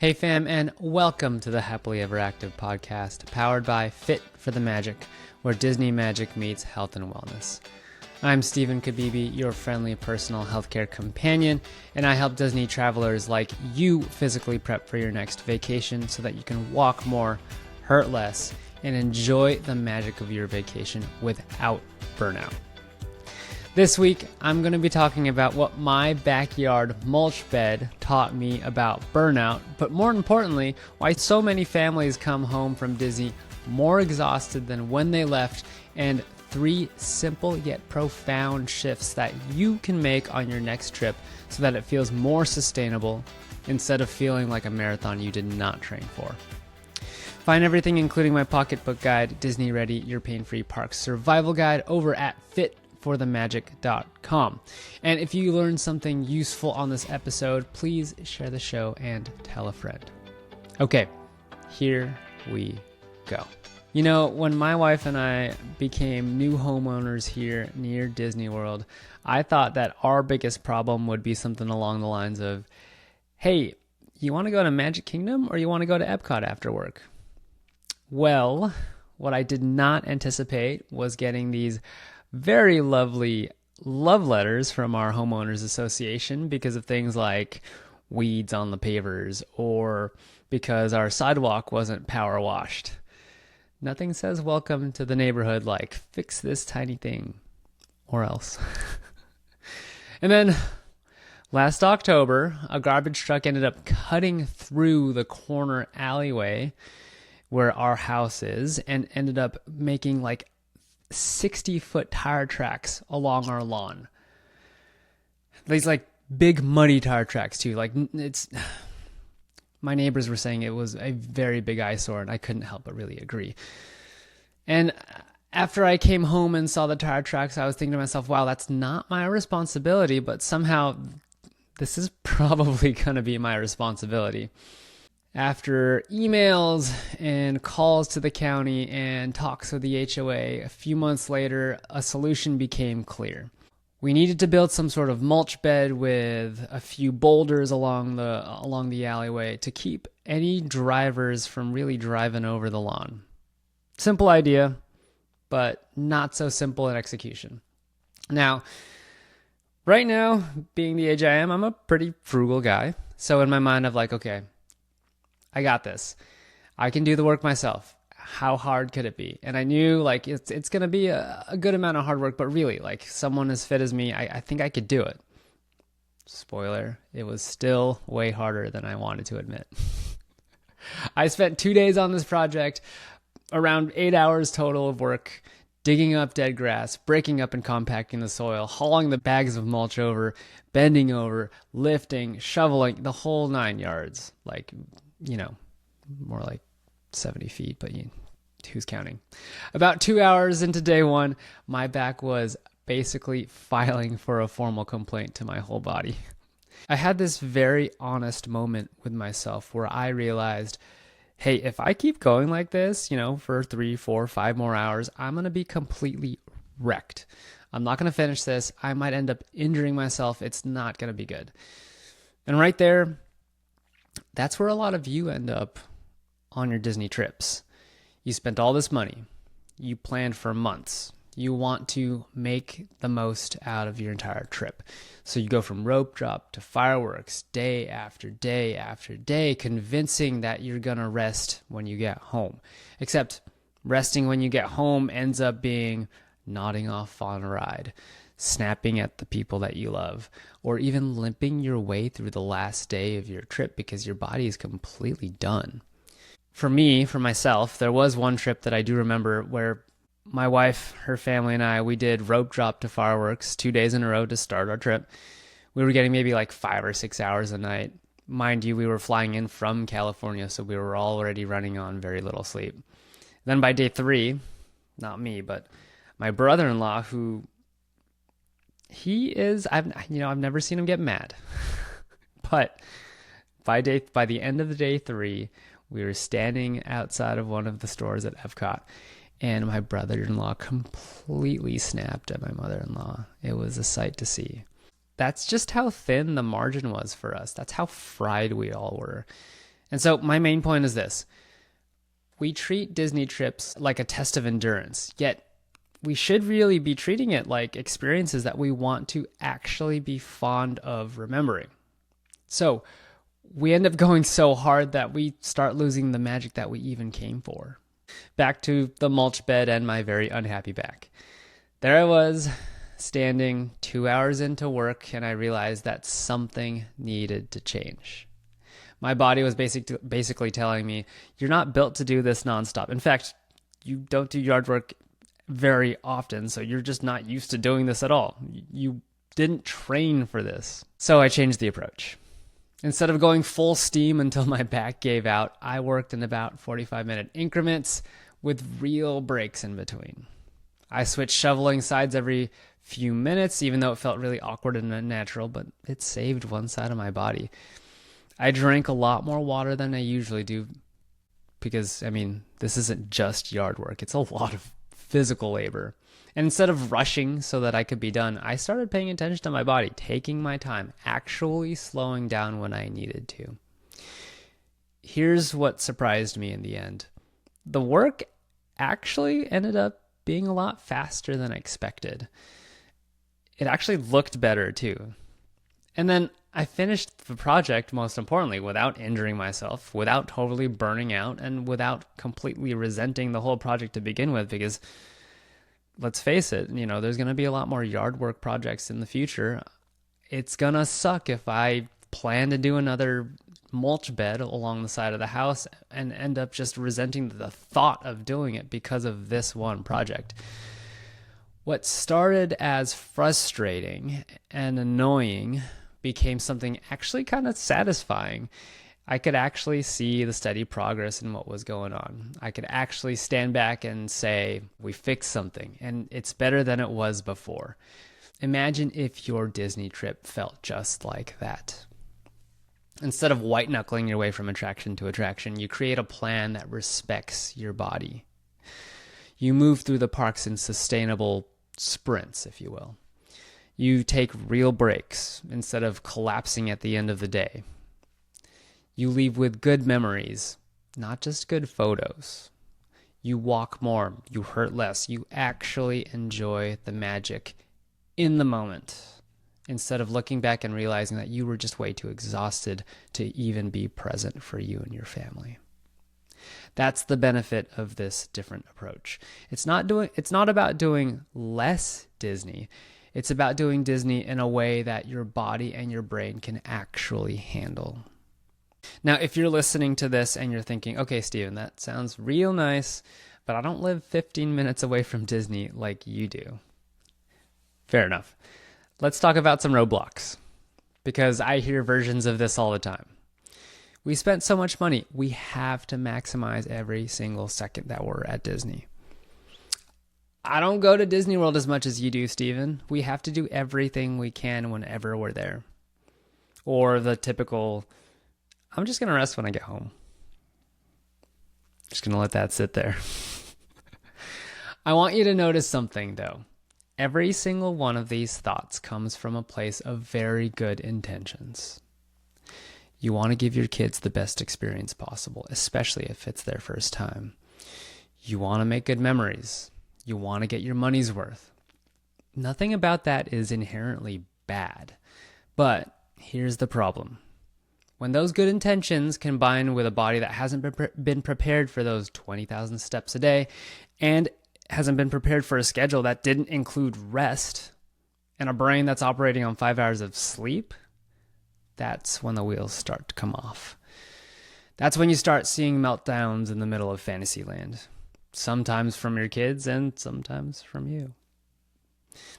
Hey fam, and welcome to the Happily Ever Active podcast, powered by Fit for the Magic, where Disney magic meets health and wellness. I'm Stephen Kabibi, your friendly personal healthcare companion, and I help Disney travelers like you physically prep for your next vacation so that you can walk more, hurt less, and enjoy the magic of your vacation without burnout. This week, I'm going to be talking about what my backyard mulch bed taught me about burnout, but more importantly, why so many families come home from Disney more exhausted than when they left, and 3 simple yet profound shifts that you can make on your next trip so that it feels more sustainable instead of feeling like a marathon you did not train for. Find everything, including my pocketbook guide, Disney Ready, Your Pain-Free Park Survival Guide, over at fitforthemagic.com. And if you learned something useful on this episode, please share the show and tell a friend. Okay, here we go. You know, when my wife and I became new homeowners here near Disney World, I thought that our biggest problem would be something along the lines of, hey, you want to go to Magic Kingdom or you want to go to Epcot after work? Well, what I did not anticipate was getting these very lovely love letters from our homeowners association because of things like weeds on the pavers or because our sidewalk wasn't power washed. Nothing says welcome to the neighborhood like fix this tiny thing or else. And then last October, a garbage truck ended up cutting through the corner alleyway where our house is and ended up making like 60-foot tire tracks along our lawn. These like big muddy tire tracks too. Like it's, my neighbors were saying it was a very big eyesore, and I couldn't help but really agree. And after I came home and saw the tire tracks, I was thinking to myself, wow, that's not my responsibility, but somehow this is probably going to be my responsibility. After emails and calls to the county and talks with the HOA, a few months later, a solution became clear. We needed to build some sort of mulch bed with a few boulders along the alleyway to keep any drivers from really driving over the lawn. Simple idea, but not so simple in execution. Now, right now, being the age I am, I'm a pretty frugal guy. So in my mind, I'm like, okay, I got this. I can do the work myself. How hard could it be? And I knew like it's going to be a good amount of hard work, but really like someone as fit as me, I think I could do it. Spoiler, it was still way harder than I wanted to admit. I spent 2 days on this project, around 8 hours total of work, digging up dead grass, breaking up and compacting the soil, hauling the bags of mulch over, bending over, lifting, shoveling, the whole 9 yards. Like, you know, more like 70 feet, but who's counting? About 2 hours into day one, my back was basically filing for a formal complaint to my whole body. I had this very honest moment with myself where I realized, hey, if I keep going like this, for 3, 4, 5 more hours, I'm going to be completely wrecked. I'm not going to finish this. I might end up injuring myself. It's not going to be good. And right there, that's where a lot of you end up on your Disney trips. You spent all this money. You planned for months. You want to make the most out of your entire trip. So you go from rope drop to fireworks day after day after day, convincing that you're going to rest when you get home. Except resting when you get home ends up being nodding off on a ride, snapping at the people that you love, or even limping your way through the last day of your trip because your body is completely done. For myself, there was one trip that I do remember where my wife, her family, and we did rope drop to fireworks 2 days in a row to start our trip. We were getting maybe like 5 or 6 hours a night. Mind you, we were flying in from California, so we were already running on very little sleep. Then by day 3, not me, but my brother-in-law, who I've never seen him get mad. But by the end of the day 3, we were standing outside of one of the stores at Epcot, and my brother-in-law completely snapped at my mother-in-law. It was a sight to see. That's just how thin the margin was for us. That's how fried we all were. And so my main point is this. We treat Disney trips like a test of endurance, yet we should really be treating it like experiences that we want to actually be fond of remembering. So we end up going so hard that we start losing the magic that we even came for. Back to the mulch bed and my very unhappy back. There I was, standing 2 hours into work, and I realized that something needed to change. My body was basically telling me, you're not built to do this nonstop. In fact, you don't do yard work very often, so you're just not used to doing this at all. You didn't train for this. So I changed the approach. Instead of going full steam until my back gave out, I worked in about 45-minute increments with real breaks in between. I switched shoveling sides every few minutes, even though it felt really awkward and unnatural, but it saved one side of my body. I drank a lot more water than I usually do because, this isn't just yard work. It's a lot of physical labor. And instead of rushing so that I could be done, I started paying attention to my body, taking my time, actually slowing down when I needed to. Here's what surprised me in the end. The work actually ended up being a lot faster than I expected. It actually looked better too. And then I finished the project, most importantly, without injuring myself, without totally burning out, and without completely resenting the whole project to begin with, because let's face it, there's going to be a lot more yard work projects in the future. It's going to suck if I plan to do another mulch bed along the side of the house and end up just resenting the thought of doing it because of this one project. What started as frustrating and annoying became something actually kind of satisfying. I could actually see the steady progress in what was going on. I could actually stand back and say, we fixed something, and it's better than it was before. Imagine if your Disney trip felt just like that. Instead of white-knuckling your way from attraction to attraction, you create a plan that respects your body. You move through the parks in sustainable sprints, if you will. You take real breaks instead of collapsing at the end of the day. You leave with good memories, not just good photos. You walk more, you hurt less, you actually enjoy the magic in the moment, instead of looking back and realizing that you were just way too exhausted to even be present for you and your family. That's the benefit of this different approach. It's not about doing less Disney. It's about doing Disney in a way that your body and your brain can actually handle. Now, if you're listening to this and you're thinking, okay, Steven, that sounds real nice, but I don't live 15 minutes away from Disney like you do. Fair enough. Let's talk about some roadblocks, because I hear versions of this all the time. We spent so much money. We have to maximize every single second that we're at Disney. I don't go to Disney World as much as you do, Steven. We have to do everything we can whenever we're there. Or the typical, I'm just going to rest when I get home. Just going to let that sit there. I want you to notice something, though. Every single one of these thoughts comes from a place of very good intentions. You want to give your kids the best experience possible, especially if it's their first time. You want to make good memories. You want to get your money's worth. Nothing about that is inherently bad. But here's the problem. When those good intentions combine with a body that hasn't been prepared for those 20,000 steps a day and hasn't been prepared for a schedule that didn't include rest and a brain that's operating on 5 hours of sleep, that's when the wheels start to come off. That's when you start seeing meltdowns in the middle of Fantasyland. Sometimes from your kids and sometimes from you.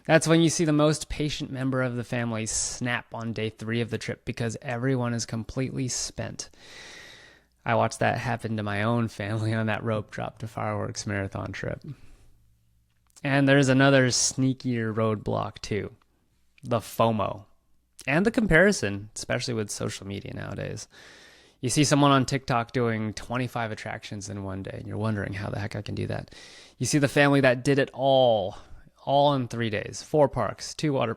That's when you see the most patient member of the family snap on day 3 of the trip because everyone is completely spent. I watched that happen to my own family on that rope drop to fireworks marathon trip. And there's another sneakier roadblock too. The FOMO. And the comparison, especially with social media nowadays. You see someone on TikTok doing 25 attractions in one day, and you're wondering how the heck I can do that. You see the family that did it all in 3 days. 4 parks, 1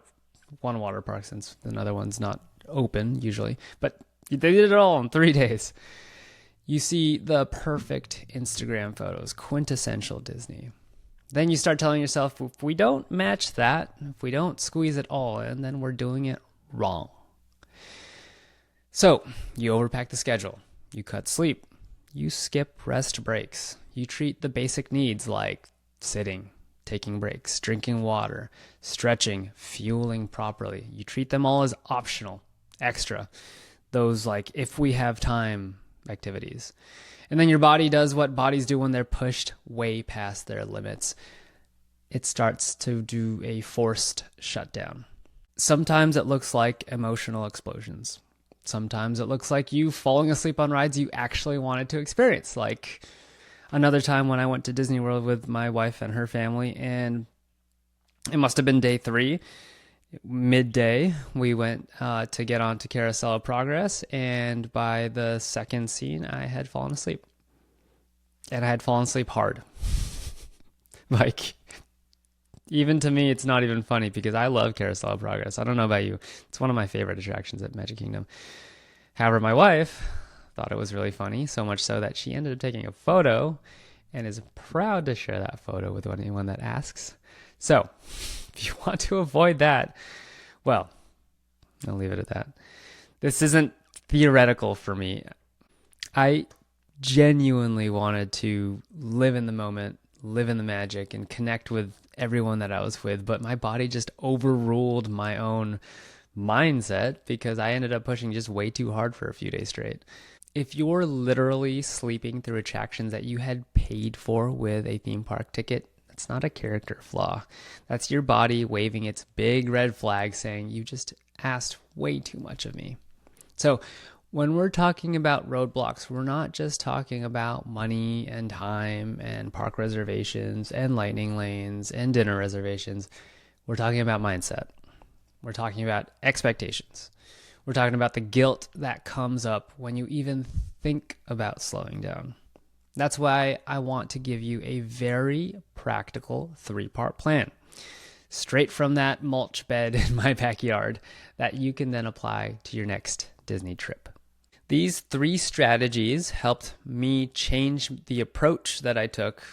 water park since another one's not open usually. But they did it all in 3 days. You see the perfect Instagram photos, quintessential Disney. Then you start telling yourself, if we don't match that, if we don't squeeze it all in, then we're doing it wrong. So you overpack the schedule, you cut sleep, you skip rest breaks, you treat the basic needs like sitting, taking breaks, drinking water, stretching, fueling properly. You treat them all as optional, extra. Those like if we have time activities. And then your body does what bodies do when they're pushed way past their limits. It starts to do a forced shutdown. Sometimes it looks like emotional explosions. Sometimes it looks like you falling asleep on rides you actually wanted to experience. Like another time when I went to Disney World with my wife and her family, and it must have been day 3. Midday, we went to get onto Carousel of Progress, and by the second scene, I had fallen asleep. And I had fallen asleep hard. Like, even to me, it's not even funny because I love Carousel of Progress. I don't know about you. It's one of my favorite attractions at Magic Kingdom. However, my wife thought it was really funny, so much so that she ended up taking a photo and is proud to share that photo with anyone that asks. So, if you want to avoid that, well, I'll leave it at that. This isn't theoretical for me. I genuinely wanted to live in the moment, live in the magic, and connect with everyone that I was with, but my body just overruled my own mindset because I ended up pushing just way too hard for a few days straight. If you're literally sleeping through attractions that you had paid for with a theme park ticket, it's not a character flaw. That's your body waving its big red flag saying, you just asked way too much of me. So when we're talking about roadblocks, we're not just talking about money and time and park reservations and lightning lanes and dinner reservations. We're talking about mindset. We're talking about expectations. We're talking about the guilt that comes up when you even think about slowing down. That's why I want to give you a very practical 3-part plan, straight from that mulch bed in my backyard that you can then apply to your next Disney trip. These 3 strategies helped me change the approach that I took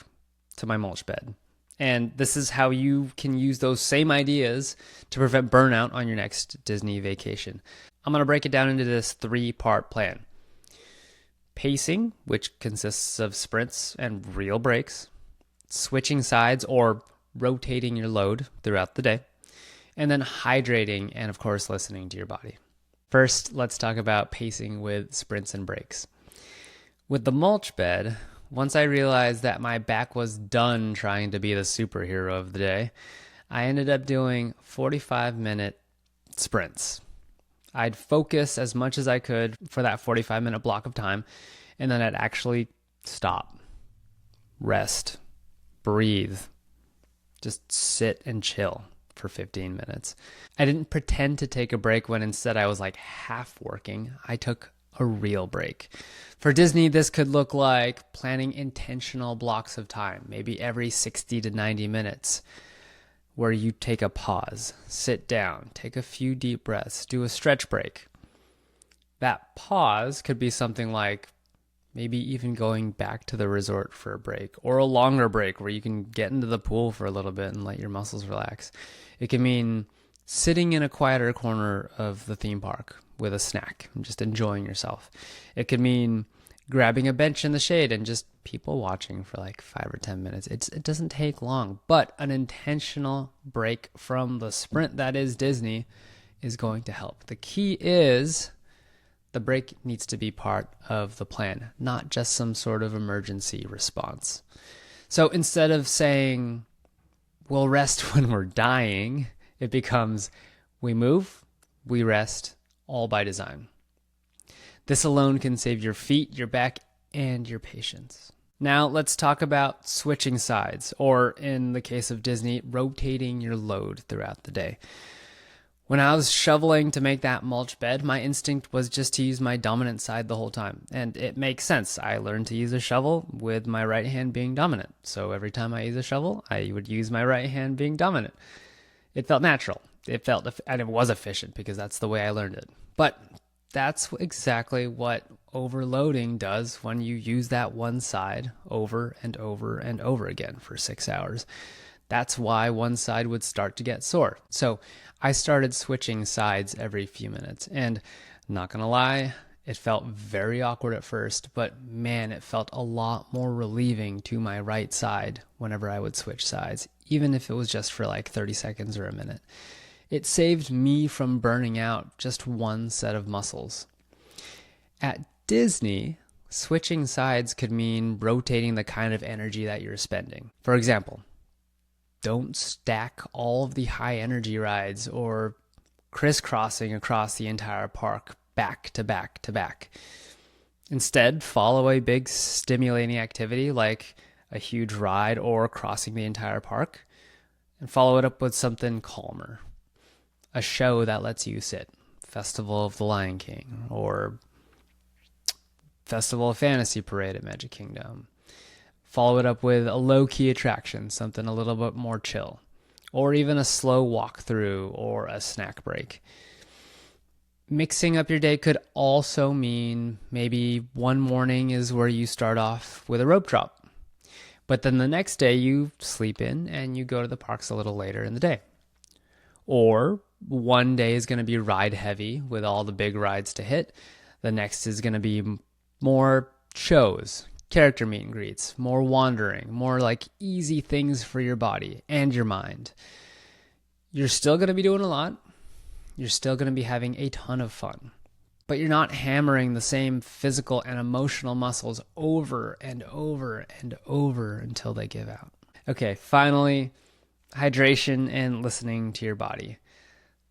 to my mulch bed. And this is how you can use those same ideas to prevent burnout on your next Disney vacation. I'm going to break it down into this 3-part plan. Pacing, which consists of sprints and real breaks, switching sides or rotating your load throughout the day, and then hydrating and, of course, listening to your body. First, let's talk about pacing with sprints and breaks. With the mulch bed, once I realized that my back was done trying to be the superhero of the day, I ended up doing 45-minute sprints. I'd focus as much as I could for that 45-minute block of time, and then I'd actually stop, rest, breathe, just sit and chill for 15 minutes. I didn't pretend to take a break when instead I was like half working. I took a real break. For Disney, this could look like planning intentional blocks of time, maybe every 60 to 90 minutes, where you take a pause, sit down, take a few deep breaths, do a stretch break. That pause could be something like maybe even going back to the resort for a break, or a longer break where you can get into the pool for a little bit and let your muscles relax. It can mean sitting in a quieter corner of the theme park with a snack and just enjoying yourself. It could mean grabbing a bench in the shade and just people watching for like 5 or 10 minutes. It doesn't take long, but an intentional break from the sprint that is Disney is going to help. The key is the break needs to be part of the plan, not just some sort of emergency response. So instead of saying, we'll rest when we're dying, it becomes, we move, we rest, all by design. This alone can save your feet, your back, and your patience. Now let's talk about switching sides, or in the case of Disney, rotating your load throughout the day. When I was shoveling to make that mulch bed, my instinct was just to use my dominant side the whole time. And it makes sense. I learned to use a shovel with my right hand being dominant. So every time I use a shovel, I would use my right hand being dominant. It felt natural. And it was efficient because that's the way I learned it. But That's exactly what overloading does when you use that one side over and over and over again for 6 hours. That's why one side would start to get sore. So I started switching sides every few minutes, and not gonna lie, it felt very awkward at first, but man, it felt a lot more relieving to my right side whenever I would switch sides, even if it was just for like 30 seconds or a minute. It saved me from burning out just one set of muscles. At Disney, switching sides could mean rotating the kind of energy that you're spending. For example, don't stack all of the high energy rides or crisscrossing across the entire park back to back to back. Instead, follow a big stimulating activity like a huge ride or crossing the entire park, and follow it up with something calmer. A show that lets you sit. Festival of the Lion King or Festival of Fantasy Parade at Magic Kingdom. Follow it up with a low-key attraction, something a little bit more chill. Or even a slow walk-through or a snack break. Mixing up your day could also mean maybe one morning is where you start off with a rope drop. But then the next day you sleep in and you go to the parks a little later in the day. Or one day is going to be ride heavy with all the big rides to hit. The next is going to be more shows, character meet and greets, more wandering, more like easy things for your body and your mind. You're still going to be doing a lot. You're still going to be having a ton of fun. But you're not hammering the same physical and emotional muscles over and over and over until they give out. Okay, finally, hydration and listening to your body.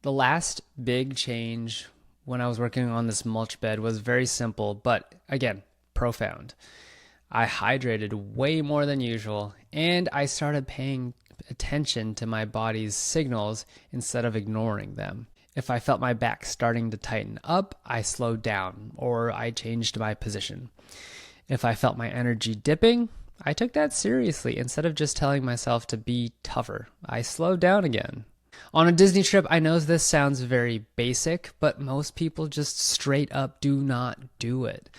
The last big change when I was working on this mulch bed was very simple, but again, profound. I hydrated way more than usual, and I started paying attention to my body's signals instead of ignoring them. If I felt my back starting to tighten up, I slowed down or I changed my position. If I felt my energy dipping, I took that seriously. Instead of just telling myself to be tougher, I slowed down again. On a Disney trip, I know this sounds very basic, but most people just straight up do not do it.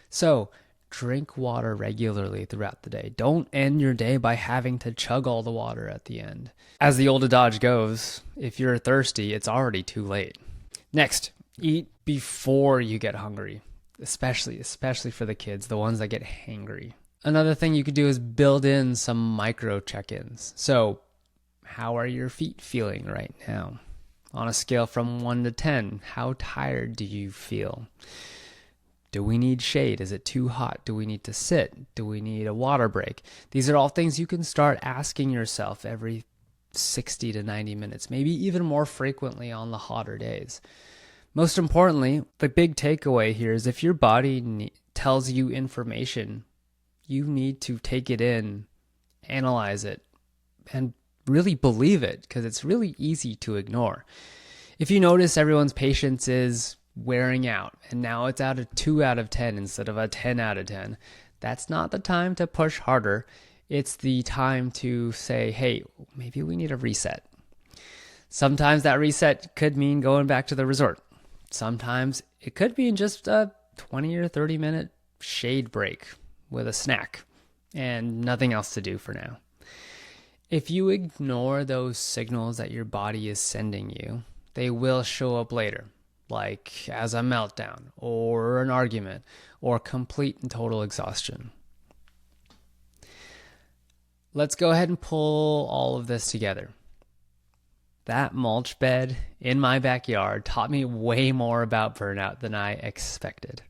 So, drink water regularly throughout the day. Don't end your day by having to chug all the water at the end. As the old adage goes, if you're thirsty, it's already too late. Next, eat before you get hungry, especially for the kids, the ones that get hangry. Another thing you could do is build in some micro check-ins. So, how are your feet feeling right now? On a scale from 1 to 10, how tired do you feel? Do we need shade? Is it too hot? Do we need to sit? Do we need a water break? These are all things you can start asking yourself every 60 to 90 minutes, maybe even more frequently on the hotter days. Most importantly, the big takeaway here is if your body tells you information, you need to take it in, analyze it, and really believe it, because it's really easy to ignore. If you notice everyone's patience is wearing out and now it's at a 2 out of 10 instead of a 10 out of 10, that's not the time to push harder. It's the time to say, hey, maybe we need a reset. Sometimes that reset could mean going back to the resort. Sometimes it could mean just a 20 or 30 minute shade break with a snack and nothing else to do for now. If you ignore those signals that your body is sending you, they will show up later, like as a meltdown or an argument or complete and total exhaustion. Let's go ahead and pull all of this together. That mulch bed in my backyard taught me way more about burnout than I expected.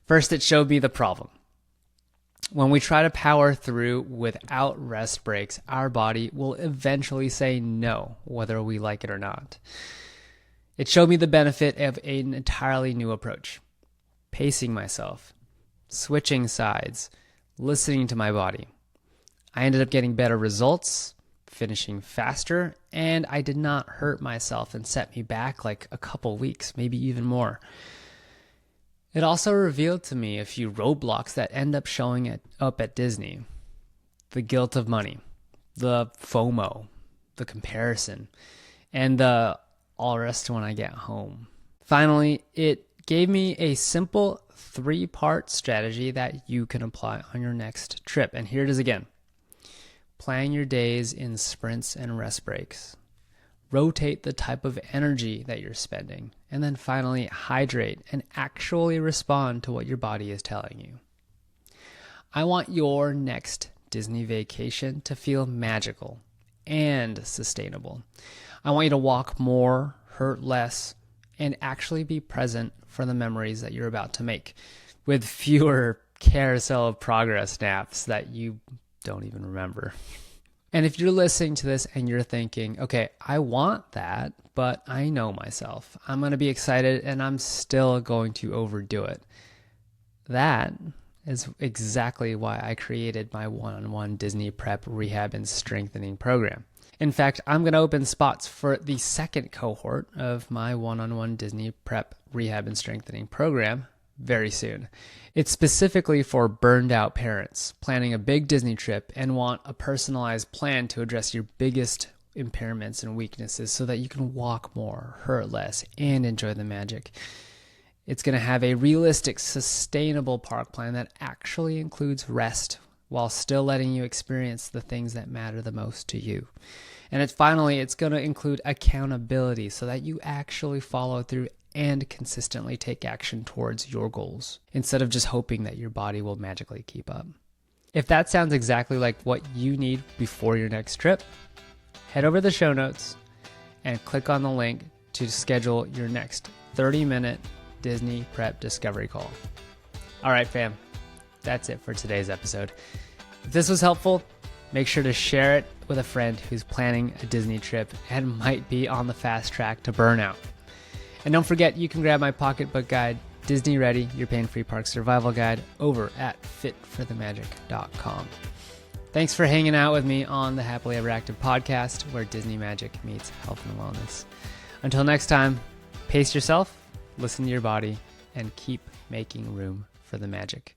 First, it showed me the problem. When we try to power through without rest breaks, our body will eventually say no, whether we like it or not. It showed me the benefit of an entirely new approach. Pacing myself, switching sides, listening to my body. I ended up getting better results, finishing faster, and I did not hurt myself and set me back like a couple weeks, maybe even more. It also revealed to me a few roadblocks that end up showing up at Disney. The guilt of money, the FOMO, the comparison, and the I'll rest when I get home. Finally, it gave me a simple 3-part strategy that you can apply on your next trip. And here it is again. Plan your days in sprints and rest breaks. Rotate the type of energy that you're spending. And then finally, hydrate and actually respond to what your body is telling you. I want your next Disney vacation to feel magical and sustainable. I want you to walk more, hurt less, and actually be present for the memories that you're about to make, with fewer carousel of progress naps that you don't even remember. And if you're listening to this and you're thinking, okay, I want that, but I know myself. I'm going to be excited and I'm still going to overdo it. That is exactly why I created my one-on-one Disney Prep Rehab and Strengthening program. In fact, I'm going to open spots for the second cohort of my one-on-one Disney Prep Rehab and Strengthening program very soon. It's specifically for burned out parents planning a big Disney trip and want a personalized plan to address your biggest impairments and weaknesses so that you can walk more, hurt less, and enjoy the magic. It's going to have a realistic, sustainable park plan that actually includes rest while still letting you experience the things that matter the most to you. And it's going to include accountability so that you actually follow through and consistently take action towards your goals instead of just hoping that your body will magically keep up. If that sounds exactly like what you need before your next trip, head over to the show notes and click on the link to schedule your next 30-minute Disney Prep Discovery Call. All right, fam. That's it for today's episode. If this was helpful, make sure to share it with a friend who's planning a Disney trip and might be on the fast track to burnout. And don't forget, you can grab my pocketbook guide, Disney Ready, your pain-free park survival guide, over at fitforthemagic.com. Thanks for hanging out with me on the Happily Ever Active podcast, where Disney magic meets health and wellness. Until next time, pace yourself, listen to your body, and keep making room for the magic.